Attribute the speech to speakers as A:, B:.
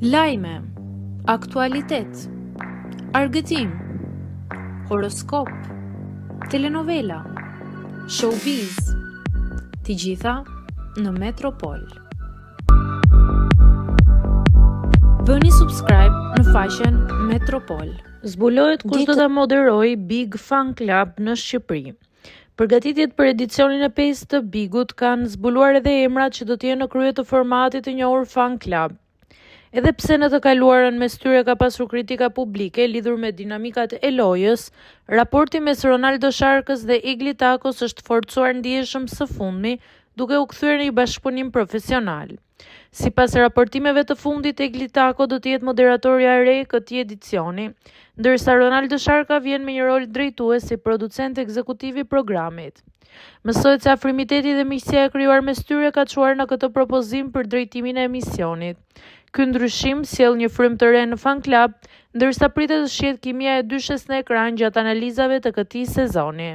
A: Lajme, aktualitet, argëtim, horoskop, telenovela, showbiz, të gjitha në Metropol. Bëni subscribe në faqen Metropol.
B: Zbulohet kush do ta moderojë Big Fan Club në Shqipëri. Përgatitjet për edicionin e 5 të Bigut kanë zbuluar edhe emrat që do të jenë në krye të formatit të njohur Fan Club. Edhe pse në të kaluarën mes tyre ka pasur kritika publike lidhur me dinamikat e lojës, raporti mes Ronaldo Sharkës dhe Igli Takos është forcuar ndjeshëm së fundmi, duke u kthyer në një bashkëpunim profesional. Sipas raportimeve të fundit, Igli Tako do të jetë moderatorja e re e këtij edicioni, ndërsa Ronaldo Sharka vjen me një rol drejtues si producent ekzekutiv i programit. Mësohet se afrimiteti dhe miqësia e krijuar mes tyre ka çuar në këtë propozim për drejtimin e emisionit. Ky ndryshim sjell një frymë të re në Fan Club, ndërsa pritet të shihet kimia e dyshes në ekran gjatë analizave të këtij sezoni.